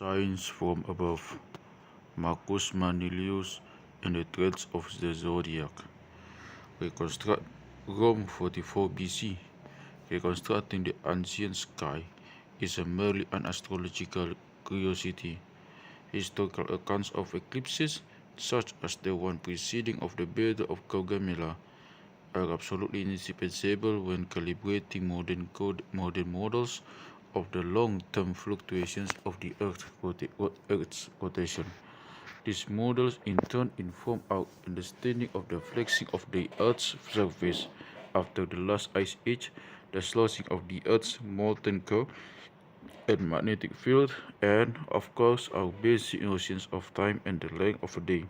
Signs from above. Marcus Manulius and the threads of the Zodiac. Reconstruct Rome 44 BC. Reconstructing the ancient sky is a merely an astrological curiosity. Historical accounts of eclipses, such as the one preceding of the Battle of Gaugamela, are absolutely indispensable when calibrating modern models of the long-term fluctuations of the Earth's rotation. These models in turn inform our understanding of the flexing of the Earth's surface after the last ice age, the slashing of the Earth's molten core and magnetic field, and of course our basic notions of time and the length of a day.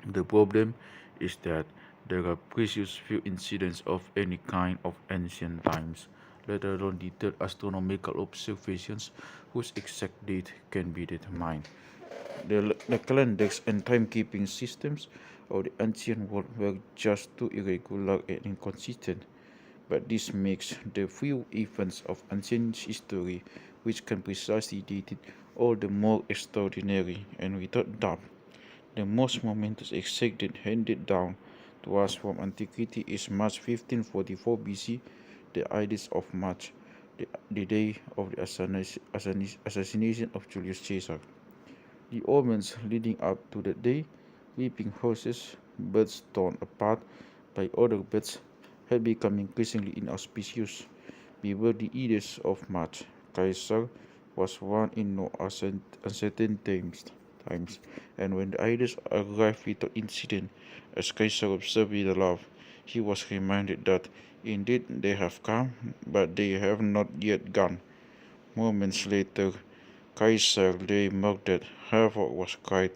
The problem is that there are precious few incidents of any kind of ancient times, let alone detailed astronomical observations whose exact date can be determined. The calendars and timekeeping systems of the ancient world were just too irregular and inconsistent, but this makes the few events of ancient history which can precisely date it all the more extraordinary, and without doubt, the most momentous exact date handed down to us from antiquity is March 1544 BC, the Ides of March, the day of the assassination of Julius Caesar. The omens leading up to that day, weeping horses, birds torn apart by other birds, had become increasingly inauspicious. We were the Ides of March. Caesar was one in no uncertain times, and when the Ides arrived without incident, as Caesar observed with love, he was reminded that indeed they have come, but they have not yet gone. Moments later, Caesar lay murdered, havoc was cried,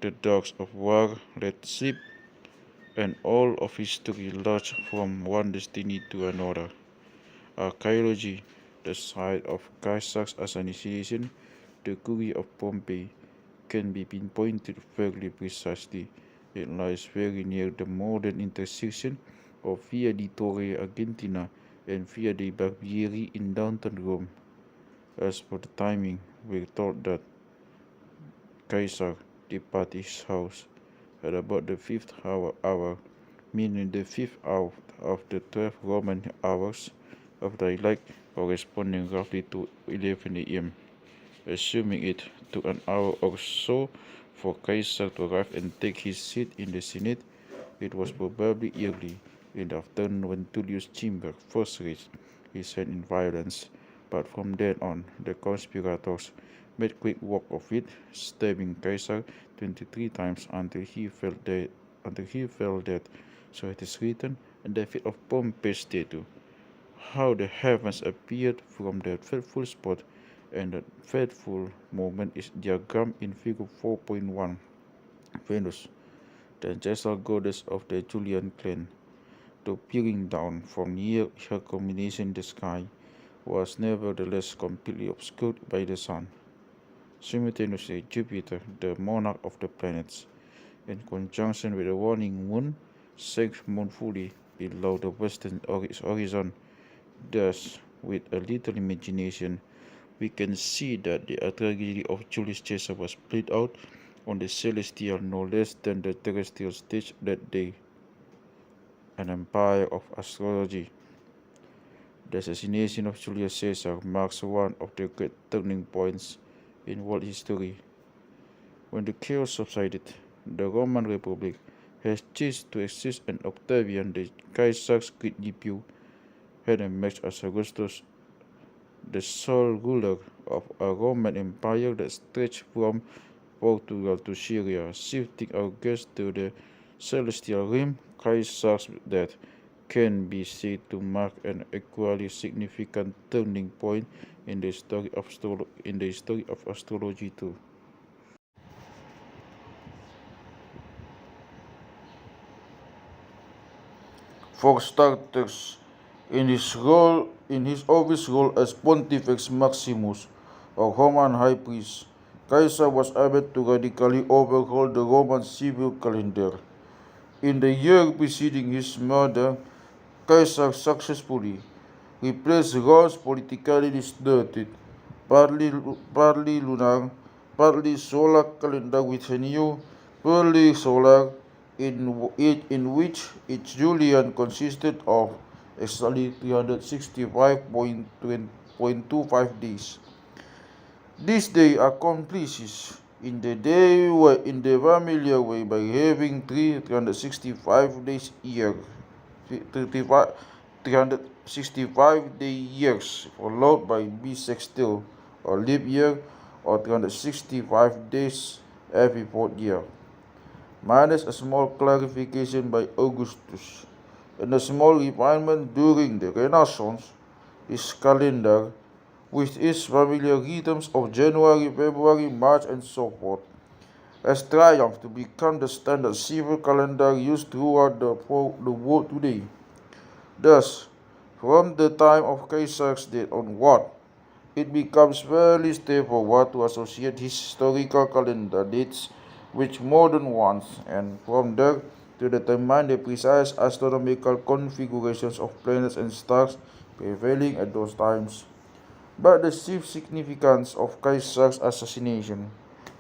the dogs of war let slip, and all of history lurched from one destiny to another. Archaeology, the site of Caesar's assassination, the Curia of Pompeii, can be pinpointed fairly precisely. It lies very near the modern intersection of Via di Torre Argentina and Via dei Barbieri in downtown Rome. As for the timing, we're told that Caesar departed his house at about the fifth hour, meaning the fifth hour of the 12 Roman hours of daylight, corresponding roughly to 11 a.m. Assuming it took an hour or so for Caesar to arrive and take his seat in the Senate, it was probably early in the afternoon when Tullius Cimber first raised his hand in violence, but from then on the conspirators made quick work of it, stabbing Caesar 23 times until he fell dead. So it is written in the feet of Pompey's statue, how the heavens appeared from that fateful spot, and that fateful moment is diagrammed in figure 4.1. Venus, the ancestral goddess of the Julian clan, though peering down from near her culmination in the sky, was nevertheless completely obscured by the sun. Simultaneously, Jupiter, the monarch of the planets, in conjunction with the waning moon, sank mournfully below the western horizon. Thus, with a little imagination, we can see that the tragedy of Julius Caesar was played out on the celestial no less than the terrestrial stage that day. An empire of astrology. The assassination of Julius Caesar marks one of the great turning points in world history. When the chaos subsided, the Roman Republic has ceased to exist, and Octavian, the Caesar's great nephew, had emerged as Augustus, the sole ruler of a Roman Empire that stretched from Portugal to Syria. Shifting our gaze to the celestial realm, Caesar's death can be said to mark an equally significant turning point in the history of astrology too. For starters, in his office role as Pontifex Maximus, or Roman High Priest, Caesar was able to radically overhaul the Roman civil calendar. In the year preceding his murder, Caesar successfully replaced Rome's politically distorted, partly lunar partly solar calendar with a new early solar in which each Julian consisted of exactly 365.25 days. These days are accomplished in the familiar way by having 365 days year, 365 day years, followed by bisextile or leap year, or 365 days every fourth year, minus a small clarification by Augustus, and a small refinement during the Renaissance. This calendar, with its familiar rhythms of January, February, March, and so forth, has triumphed to become the standard civil calendar used throughout the world today. Thus, from the time of Caesar's death onward, it becomes fairly straightforward to associate historical calendar dates with modern ones, and from there to determine the precise astronomical configurations of planets and stars prevailing at those times. But the chief significance of Caesar's assassination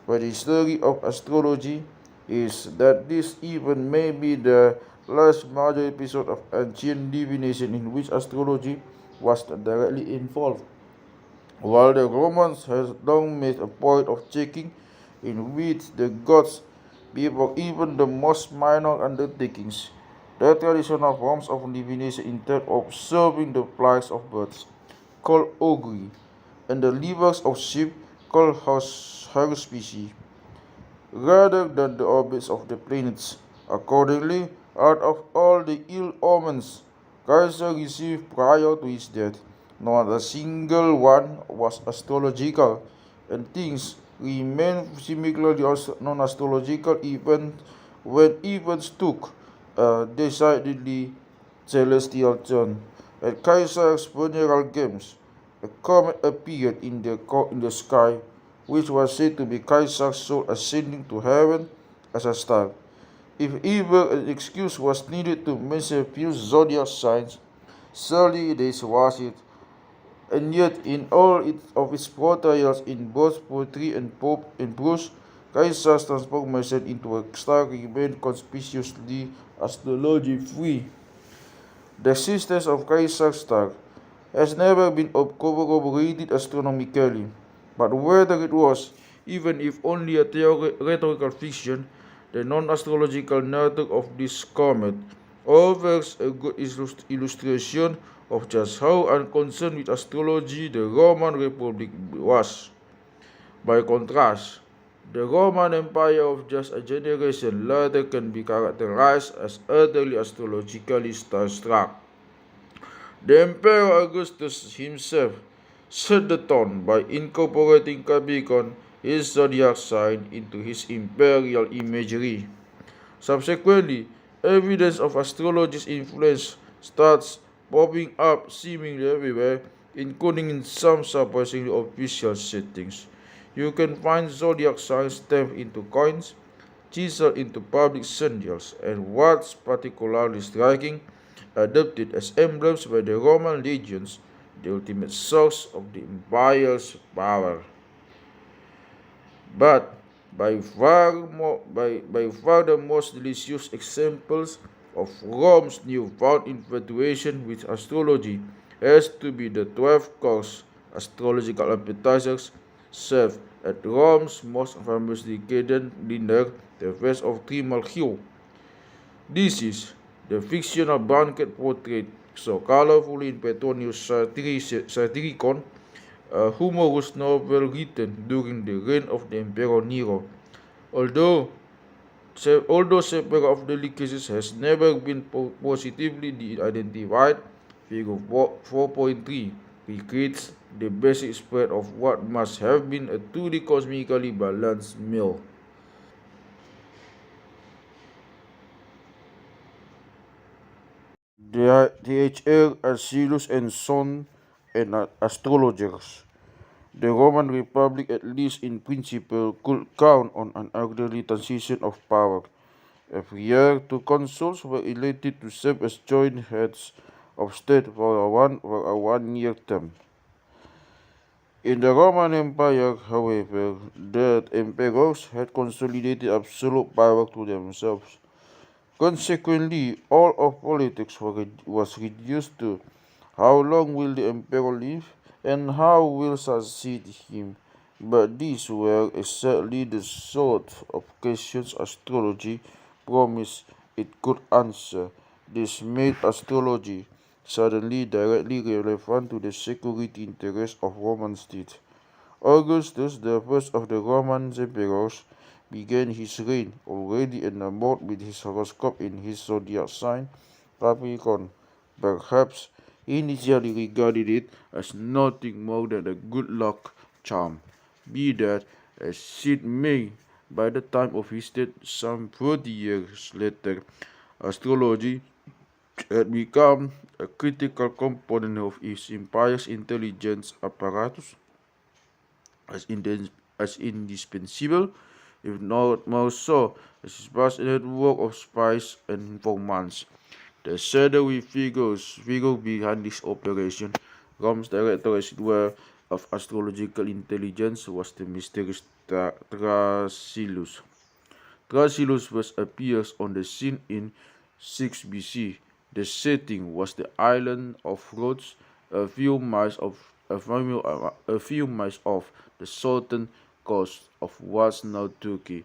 for the history of astrology is that this event may be the last major episode of ancient divination in which astrology was directly involved. While the Romans had long made a point of checking in with the gods before even the most minor undertakings, the traditional forms of divination entailed observing the flights of birds, called augury, and the livers of sheep, called haruspices, rather than the orbits of the planets. Accordingly, out of all the ill omens Caesar received prior to his death, not a single one was astrological, and things remained similarly non-astrological even when events took a decidedly celestial turn. At Caesar's funeral games, a comet appeared in the sky, which was said to be Caesar's soul ascending to heaven as a star. If ever an excuse was needed to mention a few zodiac signs, surely this was it. And yet, in of its portrayals in both poetry and prose, Caesar's transformation into a star remained conspicuously astrology-free. The existence of Caesar's star has never been corroborated astronomically, but whether it was, even if only a theoretical fiction, the non-astrological nature of this comet offers a good illustration of just how unconcerned with astrology the Roman Republic was. By contrast, the Roman Empire of just a generation later can be characterized as utterly astrologically starstruck. The Emperor Augustus himself set the tone by incorporating Capricorn, his zodiac sign, into his imperial imagery. Subsequently, evidence of astrology's influence starts popping up seemingly everywhere, including in some surprisingly official settings. You can find zodiac signs stamped into coins, chiseled into public symbols, and what's particularly striking, adopted as emblems by the Roman legions, the ultimate source of the empire's power. But by far the most delicious examples of Rome's newfound infatuation with astrology has to be the 12 course astrological appetizers served at Rome's most famous decadent dinner, the Feast of Trimalchio. This is the fictional banquet portrayed so colorfully in Petronius' Satyricon, a humorous novel written during the reign of the Emperor Nero. Although, although several of the cases has never been positively identified, Figure 4.3 recreates the basic spread of what must have been a truly cosmically balanced meal. THL, Arcellus, and Son, and astrologers. The Roman Republic, at least in principle, could count on an orderly transition of power. Every year, two consuls were elected to serve as joint heads of state for a one-year term. In the Roman Empire, however, the emperors had consolidated absolute power to themselves. Consequently, all of politics was reduced to how long will the emperor live and how will succeed him. But these were exactly the sort of questions astrology promised it could answer. This made astrology suddenly directly relevant to the security interests of Roman state. Augustus, the first of the Roman emperors, began his reign already enamored with his horoscope in his zodiac sign, Capricorn. Perhaps he initially regarded it as nothing more than a good luck charm. Be that as it may, by the time of his death, some 40 years later, astrology had become a critical component of his empire's intelligence apparatus as indispensable, if not more so, as his vast network of spies and informants. The shadowy figure behind this operation, Rome's director as it were of astrological intelligence, was the mysterious Thrasyllus. Thrasyllus first appears on the scene in 6 BC. The setting was the island of Rhodes, a few miles off the southern coast of what's now Turkey.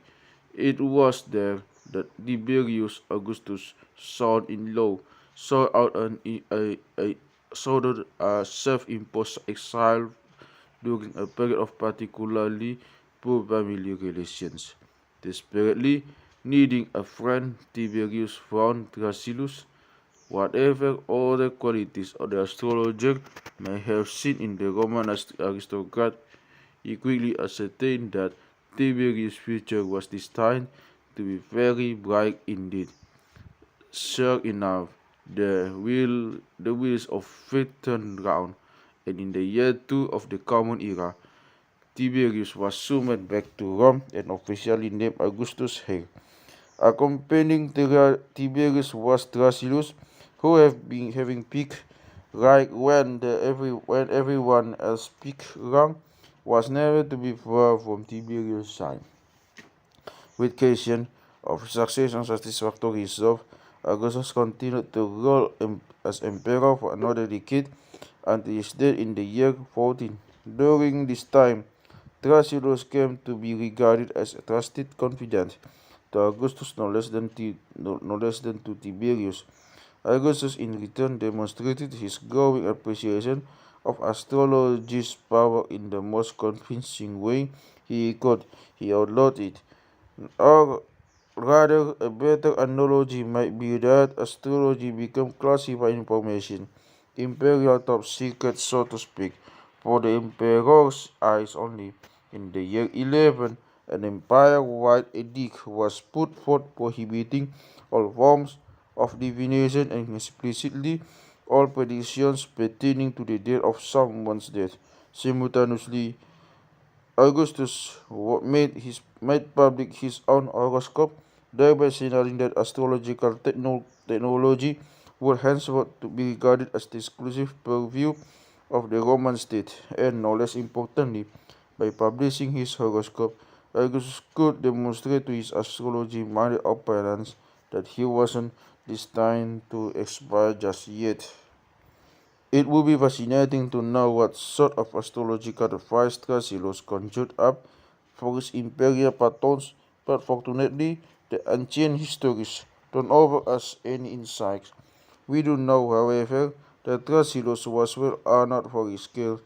It was there that Tiberius Augustus' son-in-law sought out a self-imposed exile during a period of particularly poor family relations. Desperately needing a friend, Tiberius found Thrasyllus. Whatever other qualities the astrologer may have seen in the Roman aristocrat, he quickly ascertained that Tiberius' future was destined to be very bright indeed. Sure enough, the wheels of fate turned round, and in the year 2 of the Common Era, Tiberius was summoned back to Rome and officially named Augustus' heir. Accompanying Tiberius was Thrasyllus, who having peaked right when everyone else peaked wrong, was never to be far from Tiberius' side. With question of succession satisfactorily resolved, Augustus continued to rule as emperor for another decade until his death in the year 14. During this time, Thrasyllus came to be regarded as a trusted confidant to Augustus no less than to Tiberius. Augustus in return demonstrated his growing appreciation of astrology's power in the most convincing way he could. He outlawed it. Or rather, a better analogy might be that astrology became classified information, imperial top secret, so to speak, for the emperor's eyes only. In the year 11, an empire-wide edict was put forth prohibiting all forms of divination and explicitly all predictions pertaining to the date of someone's death. Simultaneously, Augustus made public his own horoscope, thereby signaling that astrological technology would henceforth to be regarded as the exclusive purview of the Roman state. And no less importantly, by publishing his horoscope, Augustus could demonstrate to his astrology-minded opponents that he wasn't destined to expire just yet. It would be fascinating to know what sort of astrological device Thrasyllus conjured up for his imperial patrons, but fortunately, the ancient histories don't offer us any insights. We do know, however, that Thrasyllus was well honored for his skill.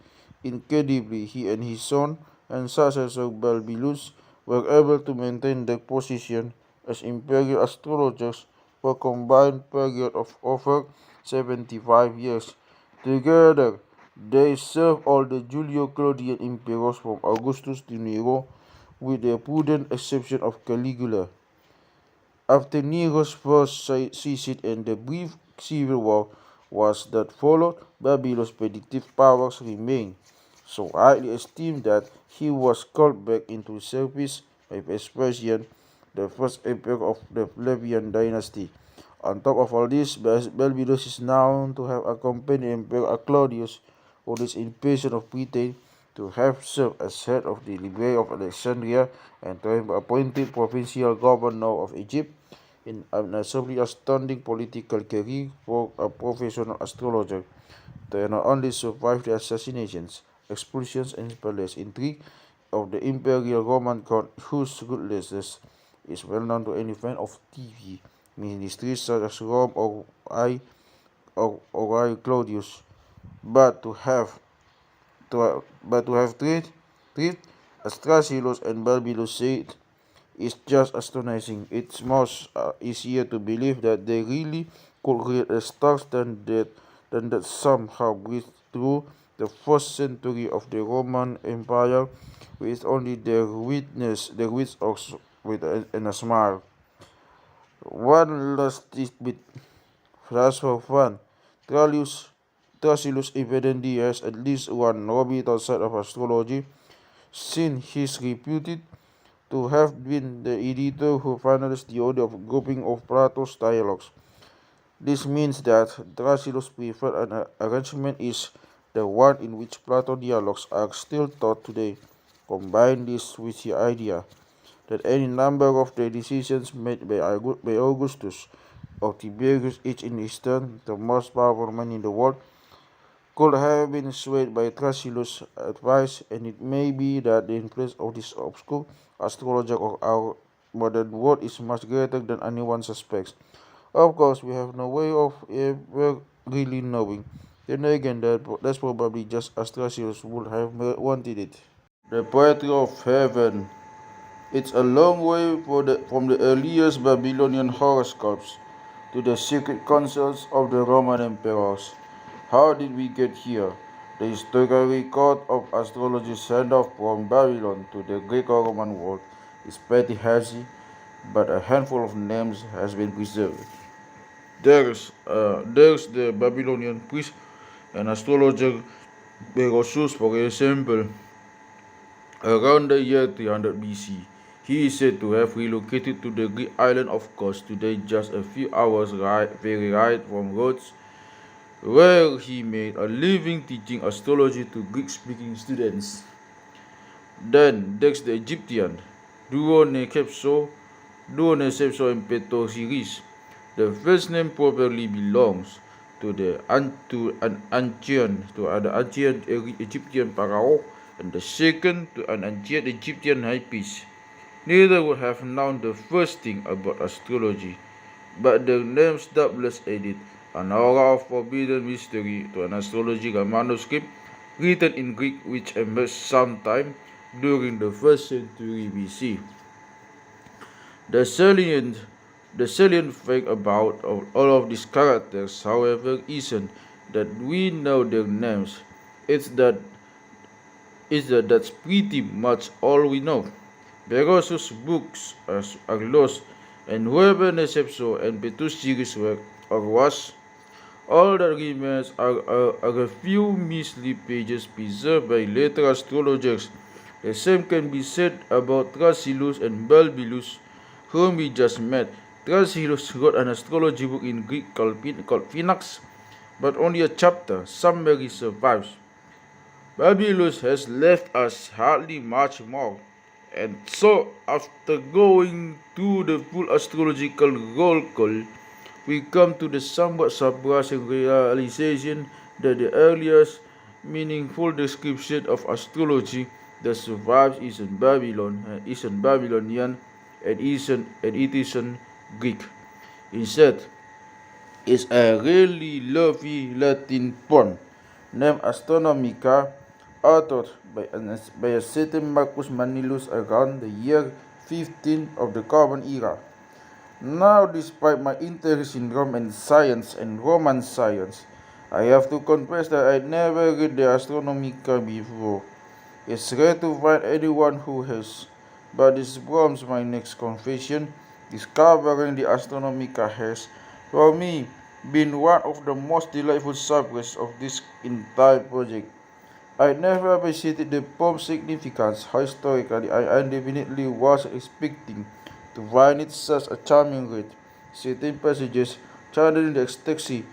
Incredibly, he and his son and successor Balbillus were able to maintain their position as imperial astrologers for a combined period of over 75 years. Together, they served all the Julio-Claudian emperors from Augustus to Nero, with the prudent exception of Caligula. After Nero's first suicide and the brief civil war was that followed, Babylon's predictive powers remained so highly esteemed that he was called back into service by Vespasian, the first emperor of the Flavian dynasty. On top of all this, Balbillus is known to have accompanied Emperor Claudius on his invasion of Britain to have served as head of the Library of Alexandria and to have appointed provincial governor of Egypt in an absolutely astounding political career for a professional astrologer. They not only survived the assassinations, expulsions, and palace intrigue of the Imperial Roman court, whose ruthlessness is well known to any fan of TV ministries such as Rome or Claudius, but to have treat Astrasilus and Balbillus said is just astonishing. It's most easier to believe that they really could create a star than that somehow breathed through the first century of the Roman Empire with only their wits with and a smile. One last tidbit, just for fun. Trallius Thrasyllus evidently has at least one hobby outside of astrology, since he is reputed to have been the editor who finalized the order of grouping of Plato's dialogues. This means that Thrasyllus' preferred arrangement is the one in which Plato dialogues are still taught today. Combine this with the idea that any number of the decisions made by Augustus or Tiberius, each in his turn the most powerful man in the world, could have been swayed by Thrasyllus' advice, and it may be that the influence of this obscure astrologer of our modern world is much greater than anyone suspects. Of course, we have no way of ever really knowing. Then again, that's probably just as Thrasyllus would have wanted it. The poetry of heaven. It's a long way from the earliest Babylonian horoscopes to the secret councils of the Roman emperors. How did we get here? The historical record of astrology's handoff from Babylon to the Greco-Roman world is pretty hazy, but a handful of names has been preserved. There's the Babylonian priest and astrologer Berosus, for example, around the year 300 BC. He is said to have relocated to the Greek island of Kos, today just a few hours ferry ride from Rhodes, where he made a living teaching astrology to Greek-speaking students. Then there's the Egyptian, Duonecepso and Petosiris. The first name probably belongs to an ancient Egyptian pharaoh, and the second to an ancient Egyptian high priest. Neither would have known the first thing about astrology, but their names doubtless added an aura of forbidden mystery to an astrological manuscript written in Greek which emerged sometime during the 1st century BC. The salient fact about all of these characters, however, isn't that we know their names. It's that that's pretty much all we know. Berosus' books are lost, and whoever Necepso and Petusiris were or was, all that remains are a few measly pages preserved by later astrologers. The same can be said about Thrasyllus and Balbillus, whom we just met. Thrasyllus wrote an astrology book in Greek called Equinox, but only a chapter summary survives. Manulius has left us hardly much more, and so after going through the full astrological roll call, we come to the somewhat surprising realization that the earliest meaningful description of astrology that survives isn't Babylonian, and it isn't Greek. Instead, it's a really lovely Latin poem named Astronomica, authored by a certain Marcus Manulius around the year 15 of the Common Era. Now, despite my interest in Roman science and Roman science, I have to confess that I never read the Astronomica before. It's rare to find anyone who has, but this prompts my next confession. Discovering the Astronomica has, for me, been one of the most delightful surprises of this entire project. I never appreciated the poem's significance. Historically, I definitely was expecting to find it such a charming read. Certain passages channeling the ecstasy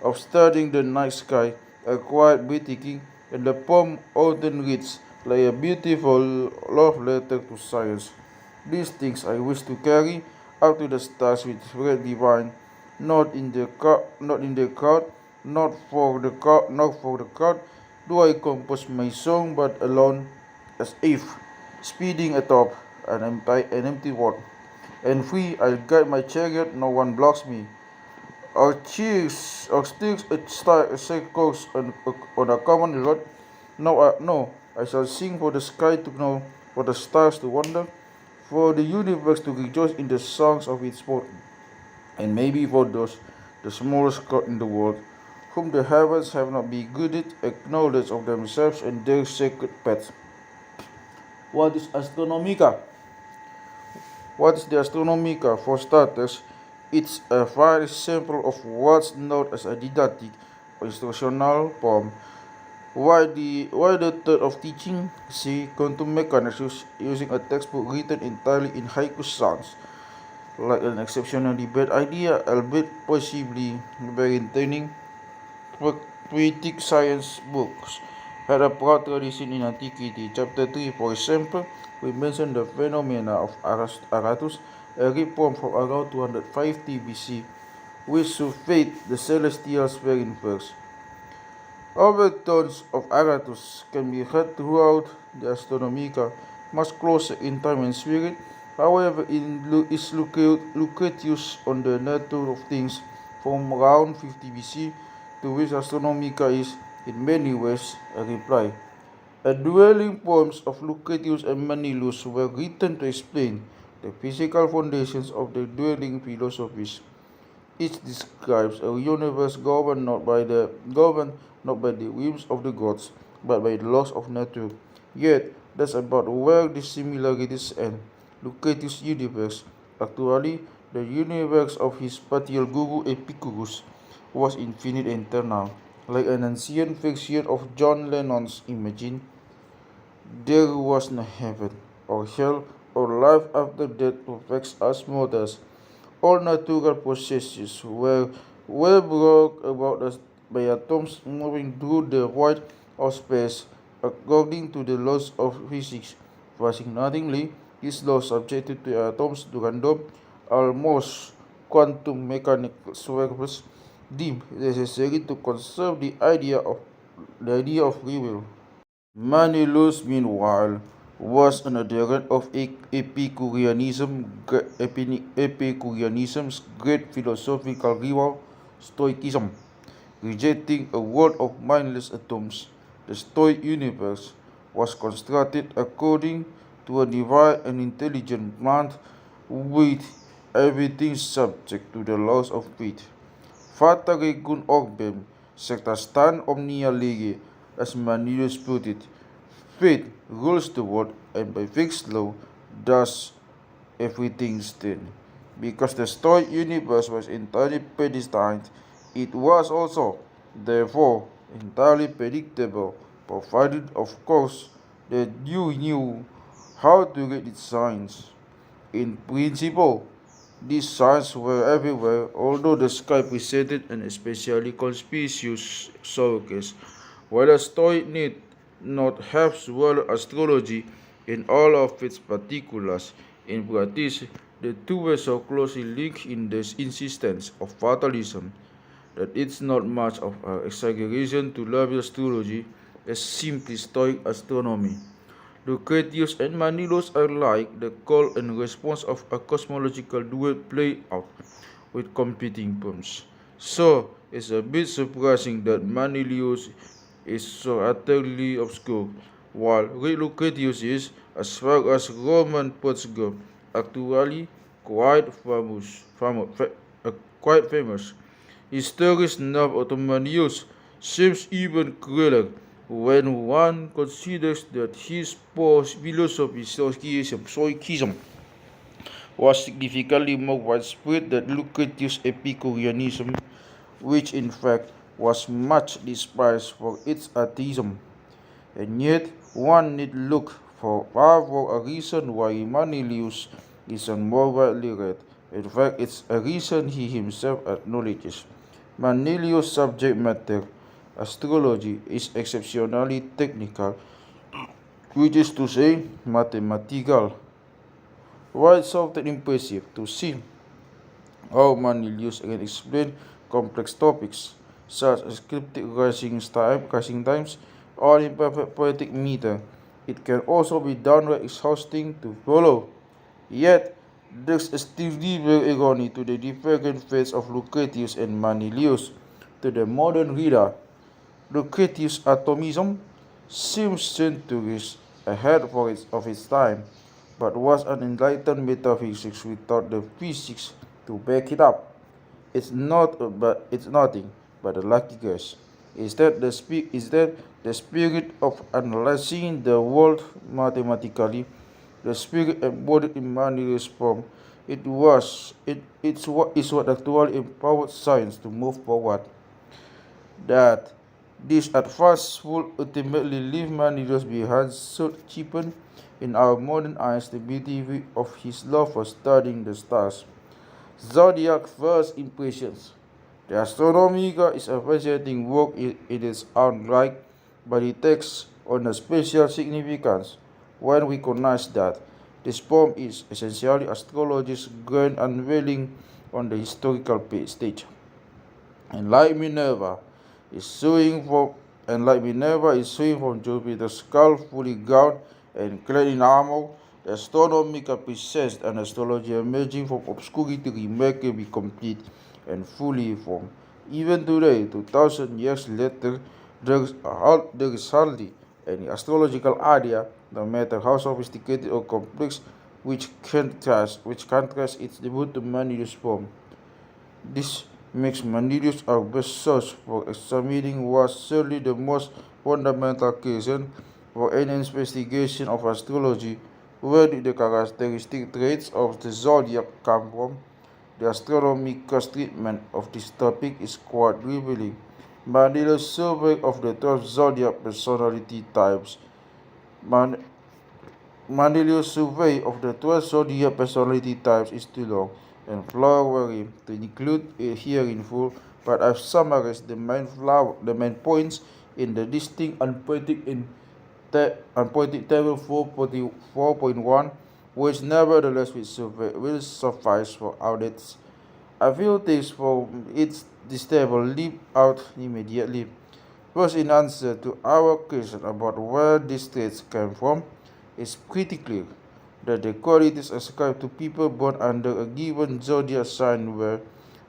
of studying the night sky are quite breathtaking, and the poem often reads like a beautiful love letter to science. These things I wish to carry up to the stars with red divine, not in the crowd, not for the crowd. Do I compose my song, but alone, as if speeding atop an empty world. And free, I'll guide my chariot, no one blocks me. Our sticks a circles on a common road. No, I shall sing for the sky to know, for the stars to wonder, for the universe to rejoice in the songs of its sport, and maybe for those, the smallest god in the world, whom the heavens have not begooded, acknowledge of themselves and their sacred path. What is Astronomica? What is the Astronomica? For starters, it's a very sample of what's known as a didactic or instructional poem. Why the third of teaching? See, quantum mechanics using a textbook written entirely in haiku sounds like an exceptionally bad idea, albeit possibly very entertaining. Poetic science books had a proud tradition in antiquity. Chapter 3, for example, we mention the phenomena of Aratus, a Greek poem from around 250 BC, which surveyed the celestial sphere in verse. Overtones of Aratus can be heard throughout the Astronomica, much closer in time and spirit. However, it is Lucretius on the nature of things from around 50 BC, to which Astronomica is, in many ways, a reply. The dwelling poems of Lucretius and Manulius were written to explain the physical foundations of the dwelling philosophies. Each describes a universe governed not by the whims of the gods, but by the laws of nature. Yet that's about where the similarities end. Lucretius' universe, actually the universe of his spatial guru Epicurus, was infinite and eternal, like an ancient fiction of John Lennon's Imagine. There was no heaven, or hell, or life after death to vex us mortals. All natural processes were brought about us by atoms moving through the void of space according to the laws of physics. Fascinatingly, these laws subjected the atoms to random, almost quantum mechanical swerves deemed necessary to conserve the idea of free will. Manulius, meanwhile, was an adherent of Epicureanism's great philosophical rival, Stoicism. Rejecting a world of mindless atoms, the Stoic universe was constructed according to a divine and intelligent plan, with everything subject to the laws of fate. Fata regum orbem, secta stan omnia lege, as Manulius put it. Fate rules the world, and by fixed law does everything stand. Because the Stoic universe was entirely predestined, it was also, therefore, entirely predictable, provided, of course, that you knew how to read its signs. In principle, these signs were everywhere, although the sky presented an especially conspicuous showcase. While a Stoic need not have swallowed astrology in all of its particulars, in practice, the two were so closely linked in the insistence of fatalism that it's not much of an exaggeration to label astrology as simply Stoic astronomy. Lucretius and Manulius are like the call and response of a cosmological duel played out with competing poems. So it's a bit surprising that Manulius is so utterly obscure, while Lucretius is, as far as Roman poets go, actually quite famous. His story snub Ottomanius seems even crueler when one considers that his philosophy, Stoicism, was significantly more widespread than Lucretius' Epicureanism, which in fact was much despised for its atheism. And yet, one need look far for a reason why Manulius is more widely read. In fact, it's a reason he himself acknowledges. Manulius' subject matter Astrology is exceptionally technical, which is to say mathematical. While it's often impressive to see how Manulius can explain complex topics such as ecliptic rising times, or imperfect poetic meter, it can also be downright exhausting to follow. Yet, there's still deeper irony to the divergent fates of Lucretius and Manulius. To the modern reader, Lucretius' atomism seems centuries ahead of its time, but was an enlightened metaphysics without the physics to back it up. It's nothing but a lucky guess. Is that the spirit of analyzing the world mathematically, the spirit embodied in Manuel's form? It's what actually empowered science to move forward. That this advance will ultimately leave Manuel's behind should cheapen in our modern eyes the beauty of his love for studying the stars. Zodiac first impressions. The Astronomica is a fascinating work in its own right, but it takes on a special significance when we recognize that this poem is essentially astrology's grand unveiling on the historical stage. And like Minerva is suing for like Minerva is suing from Jupiter's skull fully gowned and clad in armor, the Astronomica presents an astrology emerging from obscurity remarkably complete and fully formed. Even today, 2000 years later, there is hardly any astrological idea, no matter how sophisticated or complex, which contrasts its debut to Manuel's form. This makes Manulius our best source for examining what surely the most fundamental question for any investigation of astrology. Where did the characteristic traits of the zodiac come from? The astronomical treatment of this topic is quite revealing. Manulius' survey of the 12 zodiac personality types Man- Manulius' survey of the 12 zodiac personality types is too long and flowery to include it here in full, but I've summarized the main points in the distinct unpointed table 4.1, which nevertheless will suffice for audits. A few things from this table leap out immediately. First, in answer to our question about where these traits came from, it's pretty clear that the qualities ascribed to people born under a given zodiac sign were,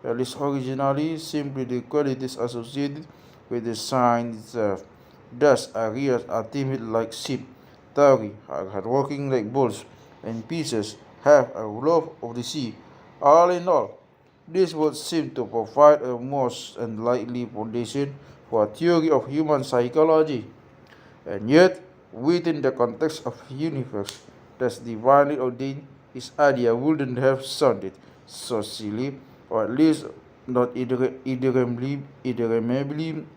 at least originally, simply the qualities associated with the sign itself. Thus, Arias are timid like sheep, Tauri are hardworking like bulls, and Pisces have a love of the sea. All in all, this would seem to provide a most unlikely foundation for a theory of human psychology. And yet, within the context of a universe that's divinely ordained, his idea wouldn't have sounded so silly, or at least not irredeemably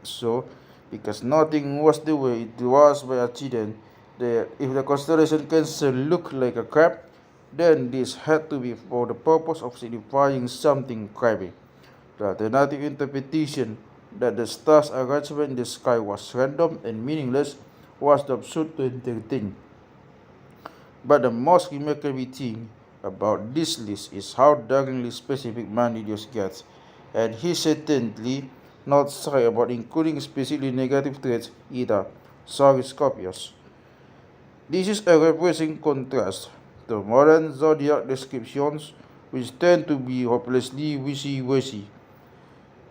so, because nothing was the way it was by accident. If the constellation Cancer looked like a crab, then this had to be for the purpose of signifying something crabby. The alternative interpretation that the stars' arrangement in the sky was random and meaningless was the absurd to entertain. But the most remarkable thing about this list is how daringly specific Manulius gets, and he's certainly not shy about including especially negative traits either. Sorry, Scorpios. This is a refreshing contrast to modern zodiac descriptions, which tend to be hopelessly wishy-washy.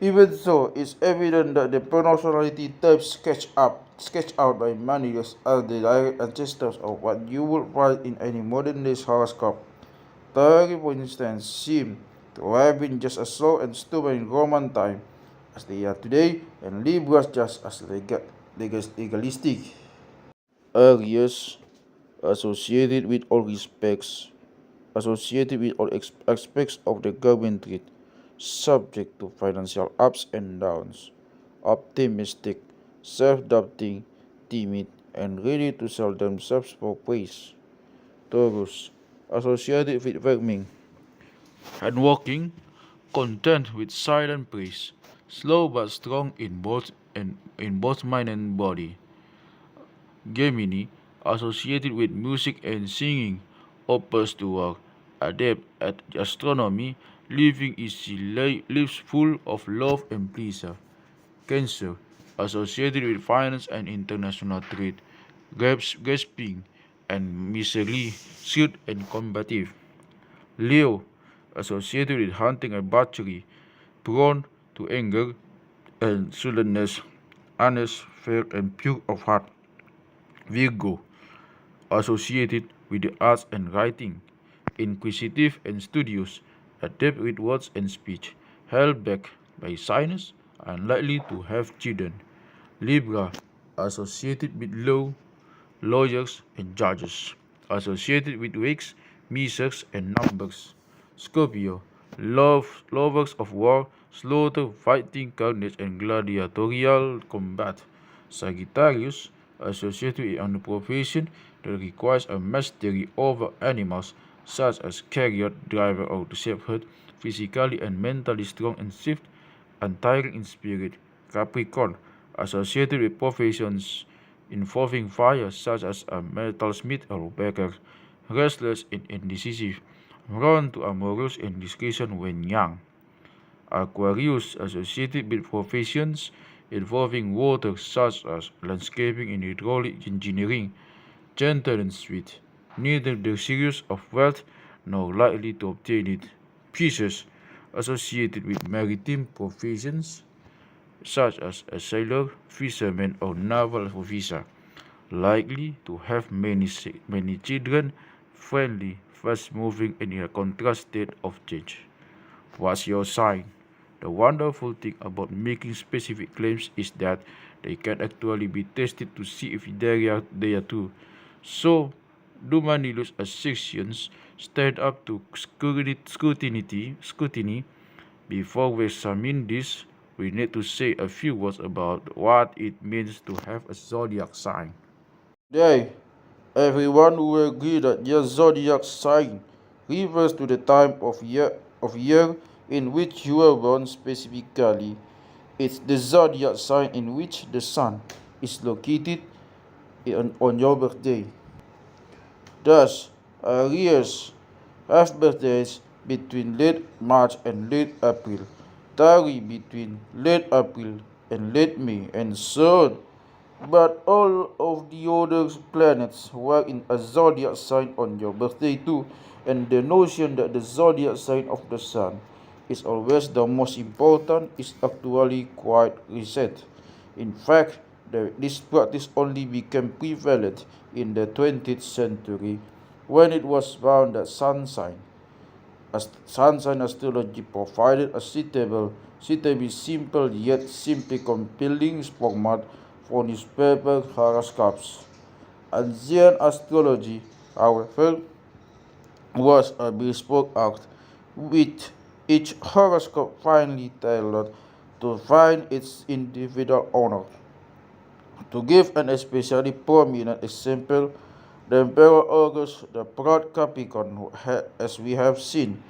Even so, it's evident that the personality types sketched out by Manulius are the direct ancestors of what you would find in any modern-day horoscope. Theory, for instance, seem to have been just as slow and stubborn in Roman time as they are today, and Libras just as legalistic. Aries, associated with all respects, associated with all aspects of the government trade, subject to financial ups and downs, optimistic, self-doubting, timid, and ready to sell themselves for praise. Taurus, associated with farming, hardworking, content with silent praise, slow but strong in both and in both mind and body. Gemini, associated with music and singing, opposed to work, adept at astronomy, living easy lives full of love and pleasure. Cancer, associated with finance and international trade, grasping and miserly, skilled and combative. Leo, associated with hunting and butchery, prone to anger and sullenness, honest, fair, and pure of heart. Virgo, associated with the arts and writing, inquisitive and studious, adept with words and speech, held back by shyness, unlikely to have children. Libra, associated with law, lawyers and judges, associated with wakes, misers and numbers. Scorpio, lovers of war, slaughter, fighting, carnage and gladiatorial combat. Sagittarius, associated with an profession that requires a mastery over animals, such as chariot driver or shepherd, physically and mentally strong and swift, untiring in spirit. Capricorn, associated with professions involving fire, such as a metalsmith or baker, restless and indecisive, prone to amorous indiscretion when young. Aquarius, associated with professions involving water, such as landscaping and hydraulic engineering, gentle and sweet, neither desirous of wealth nor likely to obtain it. Pisces, associated with maritime professions, such as a sailor, fisherman, or naval officer, likely to have many children, friendly, fast-moving, and in a contrast state of change. What's your sign? The wonderful thing about making specific claims is that they can actually be tested to see if they are true. So, do Manulius' assertions stand up to scrutiny? Before we examine this, we need to say a few words about what it means to have a zodiac sign. Today, everyone will agree that your zodiac sign refers to the time of year in which you were born specifically. It's the zodiac sign in which the sun is located on your birthday. Thus, Aries have birthdays between late March and late April, Tauri between late April and late May, and so on. But all of the other planets were in a zodiac sign on your birthday too, and the notion that the zodiac sign of the sun is always the most important is actually quite recent. In fact, this practice only became prevalent in the 20th century when it was found that sun sign astrology provided a suitably simple yet simply compelling format for newspaper horoscopes. Ancient astrology, however, was a bespoke art, with each horoscope finely tailored to find its individual owner. To give an especially prominent example, the Emperor August, the proud Capricorn, as we have seen,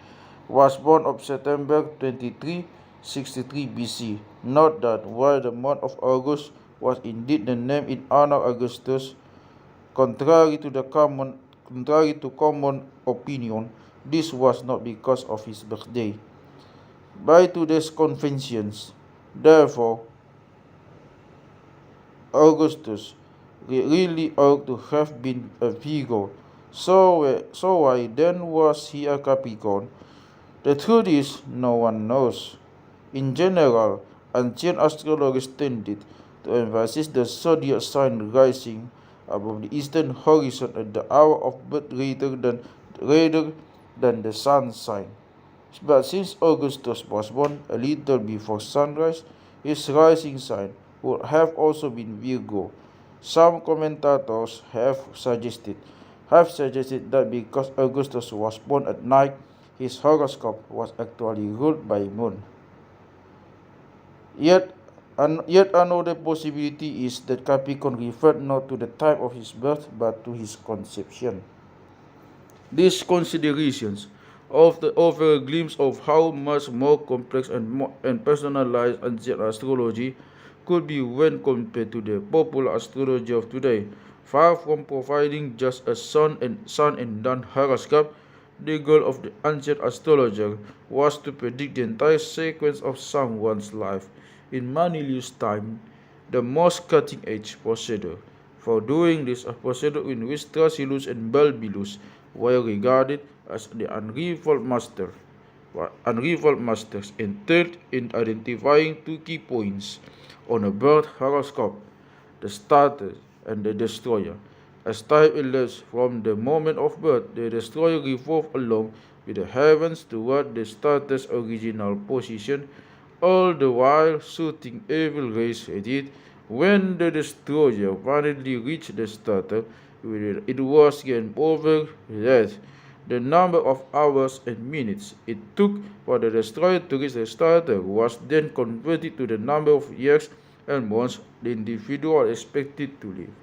was born on September 23, 63 BC. Note that while the month of August was indeed the name in honor of Augustus, contrary to common opinion, this was not because of his birthday. By today's conventions, therefore, Augustus really ought to have been a Virgo. So why then was he a Capricorn? The truth is, no one knows. In general, ancient astrologers tended to emphasize the zodiac sign rising above the eastern horizon at the hour of birth rather than the sun sign. But since Augustus was born a little before sunrise, his rising sign would have also been Virgo. Some commentators have suggested that because Augustus was born at night, his horoscope was actually ruled by moon. Yet another possibility is that Capricorn referred not to the time of his birth but to his conception. These considerations offer a glimpse of how much more complex and personalized ancient astrology could be when compared to the popular astrology of today. Far from providing just a sun and dawn horoscope, the goal of the ancient astrologer was to predict the entire sequence of someone's life. In Manulius' time, the most cutting-edge procedure. For doing this, a procedure in which Thrasyllus and Balbillus were regarded as the unrivaled masters and third in identifying two key points on a birth horoscope: the starter and the destroyer. As time elapsed from the moment of birth, the destroyer revolved along with the heavens toward the starter's original position, all the while shooting evil rays at it. When the destroyer finally reached the starter, it was game over. That the number of hours and minutes it took for the destroyer to reach the starter was then converted to the number of years and months the individual expected to live.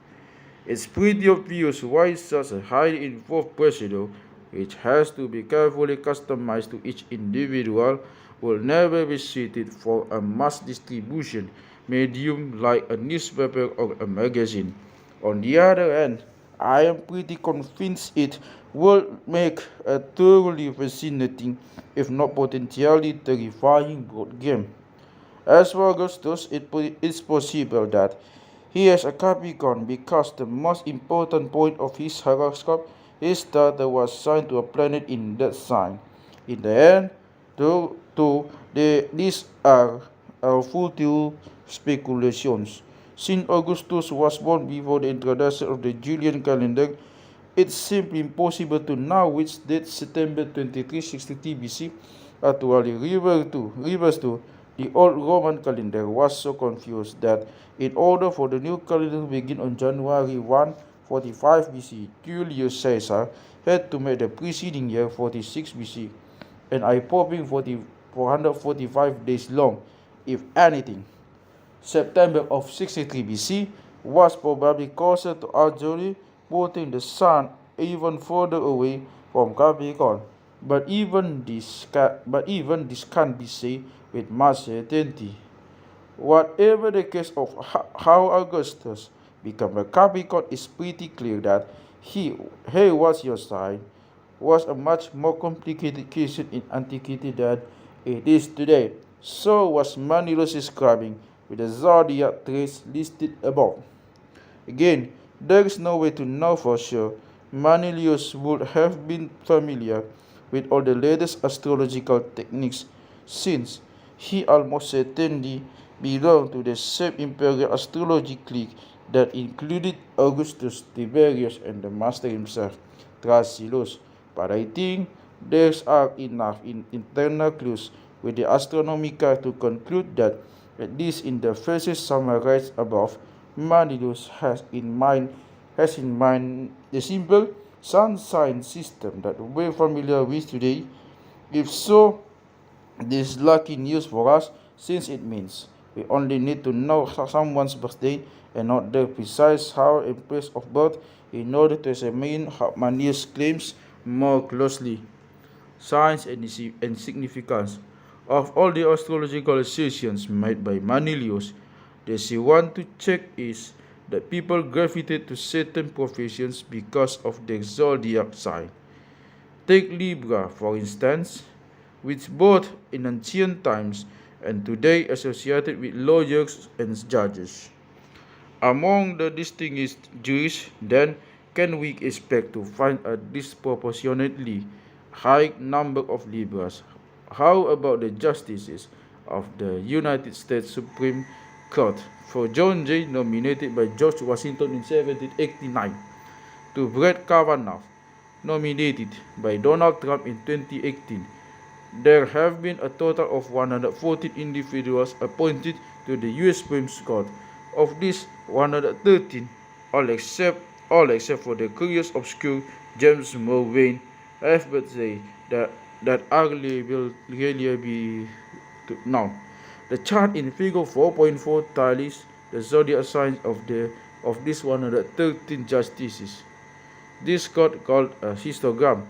It's pretty obvious why such a highly involved procedure, which has to be carefully customized to each individual, will never be suited for a mass distribution medium like a newspaper or a magazine. On the other hand, I am pretty convinced it will make a thoroughly fascinating, if not potentially terrifying, board game. As for Augustus, it's possible that he has a Capricorn because the most important point of his horoscope is that there was signed to a planet in that sign. In the end, these are futile speculations. Since Augustus was born before the introduction of the Julian calendar, it's simply impossible to know which date September 2363 BC actually refers to. The old Roman calendar was so confused that in order for the new calendar to begin on January 1, 45 BC, Julius Caesar had to make the preceding year 46 BC, an eye-popping 445 days long. If anything, September of 63 BC was probably closer to Algeria, putting the sun even further away from Capricorn. But even this can't be said with much certainty. Whatever the case of how Augustus became a Capricorn, is pretty clear that he was your sign was a much more complicated case in antiquity than it is today. So was Manulius describing with the zodiac traits listed above. Again, there is no way to know for sure. Manulius would have been familiar with all the latest astrological techniques, since he almost certainly belonged to the same imperial astrology clique that included Augustus, Tiberius, and the master himself, Thrasyllus. But I think there are enough internal clues with the astronomical to conclude that, at least in the phases summarized above, Manulius has in mind the simple sun sign system that we're familiar with today. If so, this is lucky news for us, since it means we only need to know someone's birthday and not their precise hour and place of birth in order to examine Manulius' claims more closely. Signs and significance. Of all the astrological assertions made by Manulius, the she want to check is that people gravitate to certain professions because of their zodiac sign. Take Libra, for instance, which both in ancient times and today associated with lawyers and judges. Among the distinguished Jews, then, can we expect to find a disproportionately high number of Libras? How about the justices of the United States Supreme Court? For John Jay, nominated by George Washington in 1789, to Brett Kavanaugh, nominated by Donald Trump in 2018. There have been a total of 114 individuals appointed to the U.S. Supreme Court. Of these 113, all except for the curious obscure James Morvain, have birthdays that arguably will really be known. The chart in Figure 4.4 tallies the zodiac signs of these 113 justices. This court, called a histogram,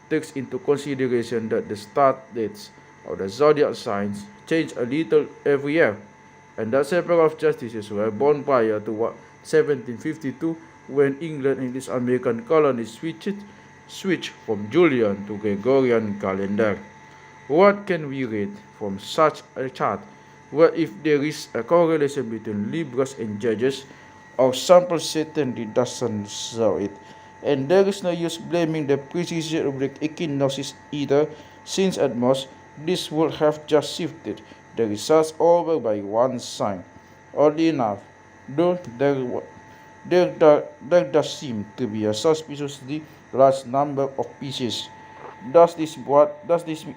takes into consideration that the start dates of the zodiac signs change a little every year, and that several of justices were born prior to 1752, when England and its American colonies switched from Julian to Gregorian calendar. What can we read from such a chart? Well, if there is a correlation between Libras and Judges, our sample certainly doesn't show it. And there is no use blaming the precision of the equinoxes either, since at most this would have just shifted the results over by one sign. Oddly enough, though there does seem to be a suspiciously large number of pieces. Does this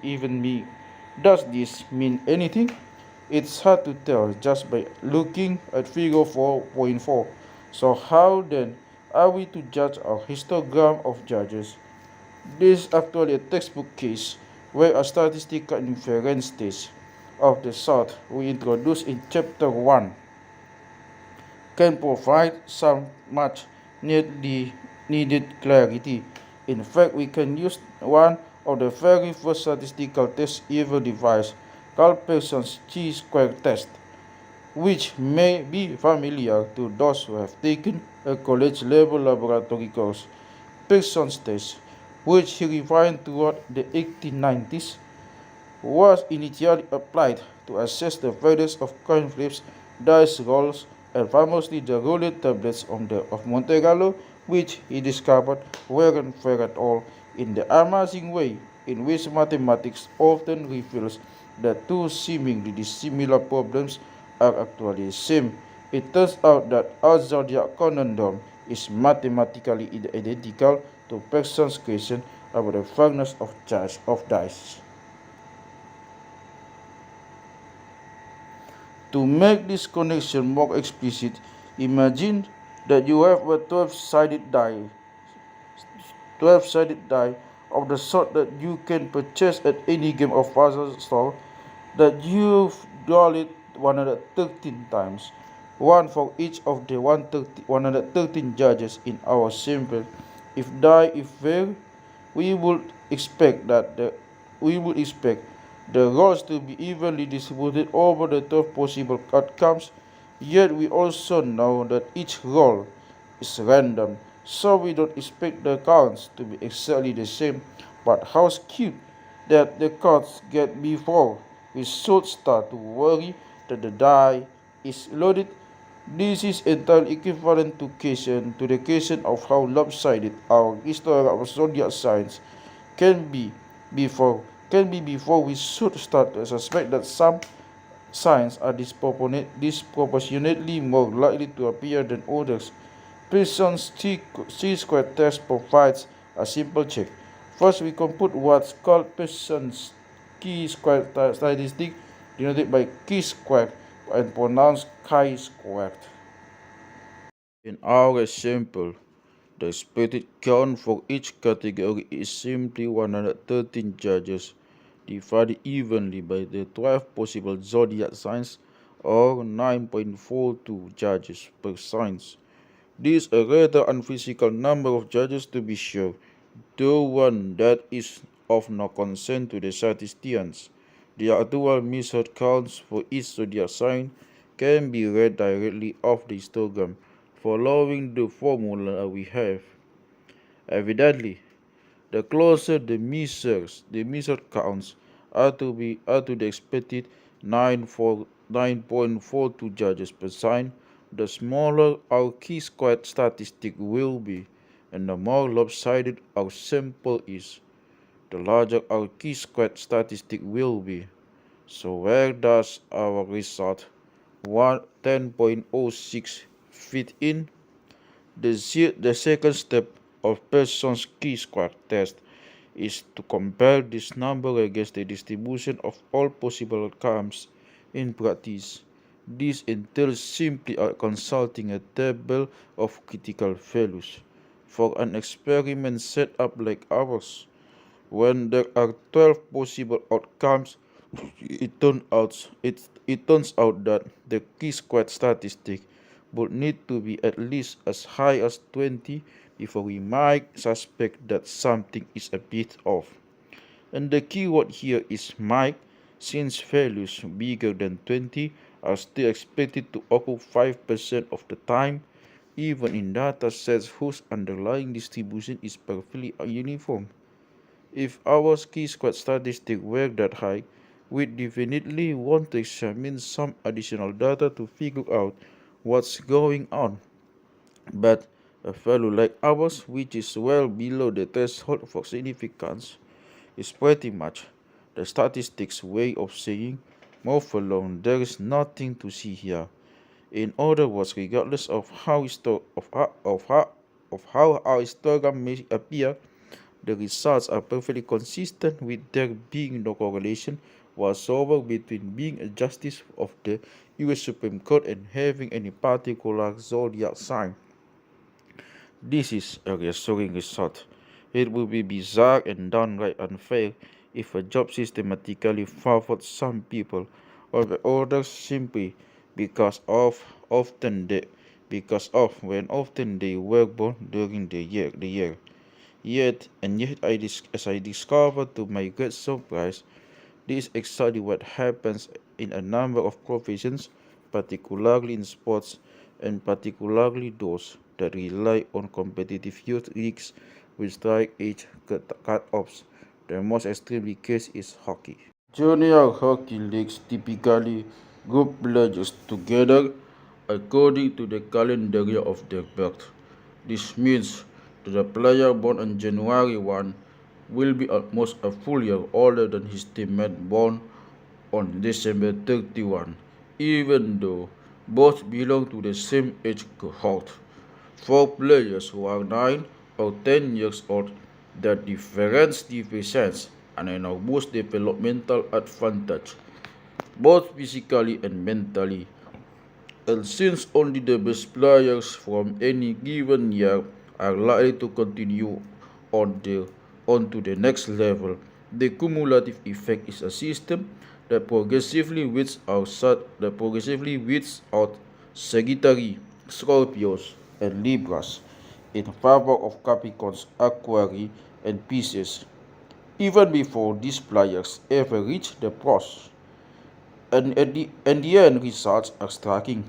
even mean? Does this mean anything? It's hard to tell just by looking at figure 4.4. So how then are we to judge our histogram of judges? This is actually a textbook case where a statistical inference test of the sort we introduced in chapter 1 can provide some much needed clarity. In fact, we can use one of the very first statistical tests ever devised, called Pearson's chi-square test, which may be familiar to those who have taken a college-level laboratory course. Pearson's test, which he refined throughout the 1890s, was initially applied to assess the values of coin flips, dice rolls, and famously the roulette tablets of Monte Carlo, which he discovered weren't fair at all, in the amazing way in which mathematics often reveals that two seemingly dissimilar problems are actually the same. It turns out that our zodiac conundrum is mathematically identical to Pearson's question about the fairness of dice. To make this connection more explicit, imagine that you have a 12-sided die of the sort that you can purchase at any game or puzzle store, that you've rolled it 113 times, one for each of the 113 judges in our sample. If die is fair, we would expect that we would expect the rolls to be evenly distributed over the 12 possible outcomes, yet we also know that each roll is random, so we don't expect the counts to be exactly the same. But how skewed that the cards get before we should start to worry that the die is loaded. This is entirely equivalent to the question of how lopsided our history of zodiac signs can be before we should start to suspect that some signs are disproportionately more likely to appear than others. Pearson's chi-square test provides a simple check. First, we compute what's called Pearson's chi-square statistic, denoted by chi-squared and pronounced chi-squared. In our example, the expected count for each category is simply 113 judges divided evenly by the 12 possible zodiac signs, or 9.42 judges per sign. This is a rather unphysical number of judges, to be sure, though one that is of no concern to the statisticians. The actual measured counts for each zodiac sign can be read directly off the histogram, following the formula we have. Evidently, the closer the measured counts are to the expected 9.42 judges per sign, the smaller our chi-squared statistic will be, and the more lopsided our sample is, the larger our chi-squared statistic will be. So where does our result 10.06 fit in? The second step of Pearson's chi-square test is to compare this number against the distribution of all possible outcomes. In practice, this entails simply consulting a table of critical values. For an experiment set up like ours, when there are 12 possible outcomes, it turns out that the chi-squared statistic would need to be at least as high as 20 before we might suspect that something is a bit off. And the keyword here is might, since values bigger than 20 are still expected to occur 5% of the time, even in data sets whose underlying distribution is perfectly uniform. If our chi-square statistic were that high, we'd definitely want to examine some additional data to figure out what's going on. But a value like ours, which is well below the threshold for significance, is pretty much the statistics way of saying, move along, there is nothing to see here. In other words, regardless of how our histogram may appear, the results are perfectly consistent with there being no correlation whatsoever between being a justice of the US Supreme Court and having any particular zodiac sign. This is a reassuring result. It would be bizarre and downright unfair if a job systematically favored some people over others simply because of when often they were born during the year. Yet as I discovered to my great surprise, this is exactly what happens in a number of professions, particularly in sports and particularly those that rely on competitive youth leagues with strike age cut-offs. The most extreme case is hockey. Junior hockey leagues typically group players together according to the calendar year of their birth. This means that a player born on January 1 will be almost a full year older than his teammate born on December 31, even though both belong to the same age cohort. For players who are 9 or 10 years old, the difference represents an enormous developmental advantage, both physically and mentally. And since only the best players from any given year are likely to continue on to the next level, the cumulative effect is a system that progressively weeds out Sagittarius, Scorpios, and Libras in favor of Capricorns, Aquarius, and Pisces, even before these players ever reach the pros. And the end results are striking.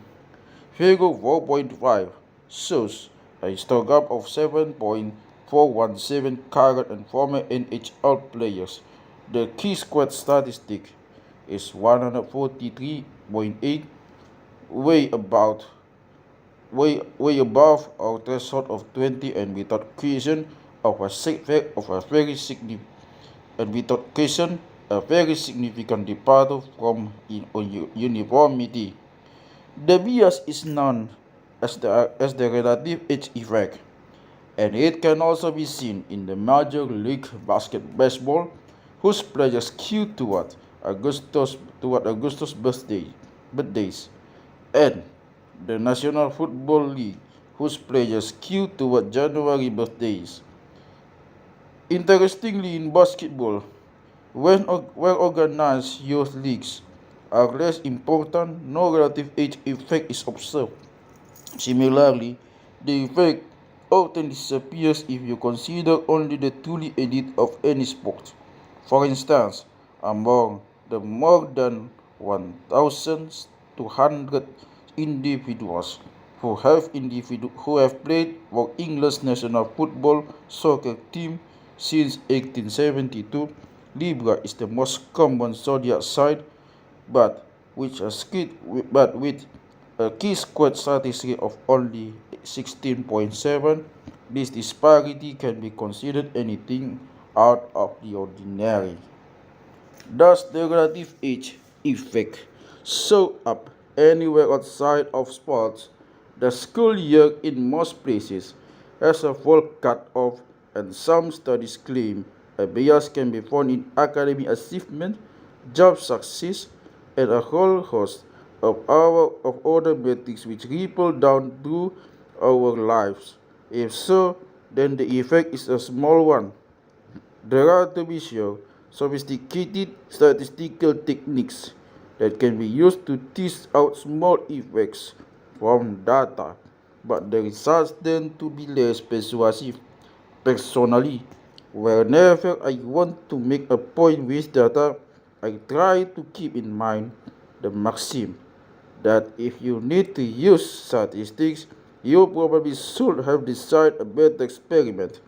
Figure 4.5 shows a histogram of 7.417 current and former NHL players. The chi-square statistic is 143.8, way above our threshold of 20, and without question of a very significant departure from uniformity. The bias is known as the relative age effect, and it can also be seen in the Major League Baseball, whose players skew toward Augustus birthdays, and the National Football League, whose players skew toward January birthdays. Interestingly, in basketball, when organized youth leagues are less important, no relative age effect is observed. Similarly, the effect often disappears if you consider only the truly elite of any sport. For instance, among the more than 1,200 individuals who have played for England's national football soccer team since 1872, Libra is the most common zodiac sign, but with a chi-square statistic of only 16.7, this disparity can be considered anything out of the ordinary. Does the relative age effect show up anywhere outside of sports? The school year in most places has a full cut-off, and some studies claim a bias can be found in academic achievement, job success, and a whole host of other metrics which ripple down through our lives. If so, then the effect is a small one. There are, to be sure, sophisticated statistical techniques that can be used to tease out small effects from data, but the results tend to be less persuasive. Personally, whenever I want to make a point with data, I try to keep in mind the maxim that if you need to use statistics, you probably should have designed a better experiment.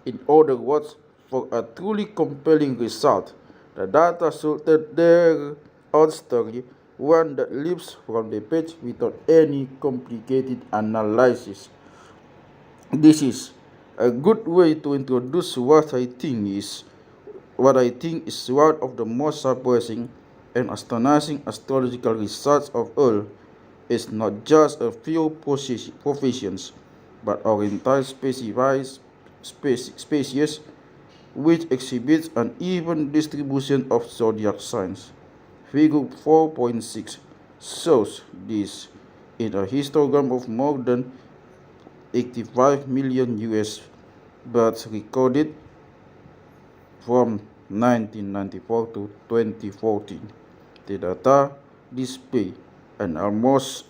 In other words, for a truly compelling result, the data should tell their own story, one that leaps from the page without any complicated analysis. This is a good way to introduce what I think is one of the most surprising and astonishing astrological results of all. It's not just a few professions, but our entire species which exhibits an even distribution of zodiac signs. Figure 4.6 shows this in a histogram of more than 85 million US births recorded from 1994 to 2014. The data display an almost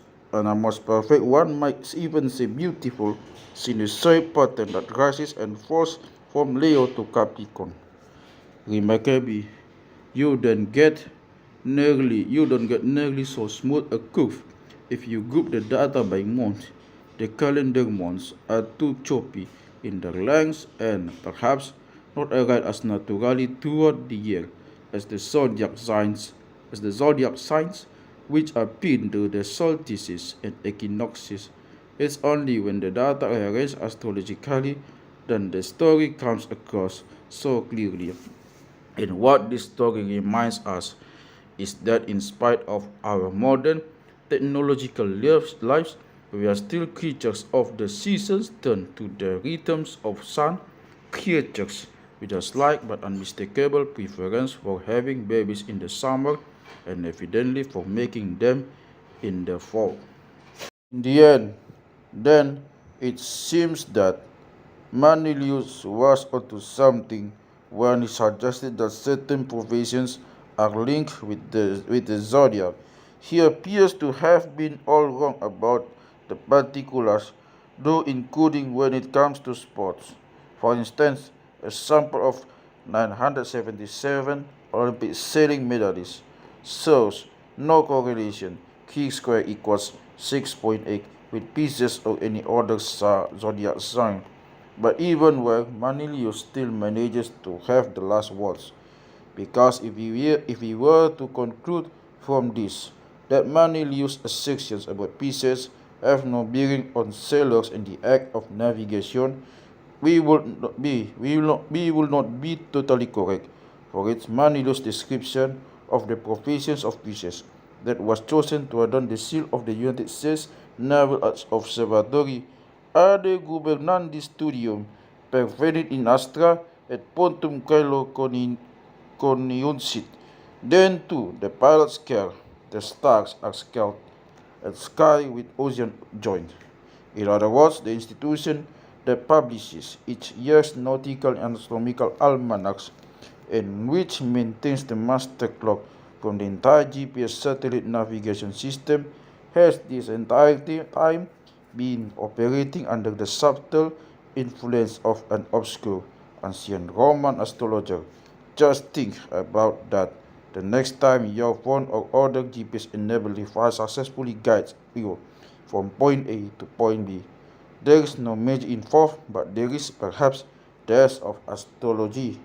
perfect, one might even say beautiful, sinusoid pattern that rises and falls from Leo to Capricorn. Remarkably, you don't get nearly so smooth a curve if you group the data by month. The calendar months are too choppy in their lengths and perhaps not arrive as naturally throughout the year as the zodiac signs, which are pinned to the solstices and equinoxes. It's only when the data are arranged astrologically that the story comes across so clearly. And what this story reminds us is that in spite of our modern technological lives, we are still creatures of the seasons turned to the rhythms of sun, creatures with a slight but unmistakable preference for having babies in the summer and evidently for making them in the fall. In the end, then, it seems that Manulius was onto something when he suggested that certain professions are linked with the zodiac. He appears to have been all wrong about the particulars, though including when it comes to sports. For instance, a sample of 977 Olympic sailing medalists shows no correlation. Chi square equals 6.8 with Pisces or any other zodiac sign. But even well, Manulius still manages to have the last words, because if we were to conclude from this that Manulius' assertions about Pisces have no bearing on sailors and the act of navigation, we will not be totally correct, for it's Manulius' description of the professions of Pisces that was chosen to adorn the seal of the United States Naval Observatory Ade Gubernandi Studium pervenit in astra et pontum caelo coniuncit. Then too the pilots care, the stars are scaled, and sky with ocean joined. In other words, the institution that publishes each year's nautical and astronomical almanacs and which maintains the master clock from the entire GPS satellite navigation system has this entire time been operating under the subtle influence of an obscure ancient Roman astrologer. Just think about that the next time your phone or other GPS-enabled device successfully guides you from point A to point B. There is no magic involved, but there is perhaps dash of astrology.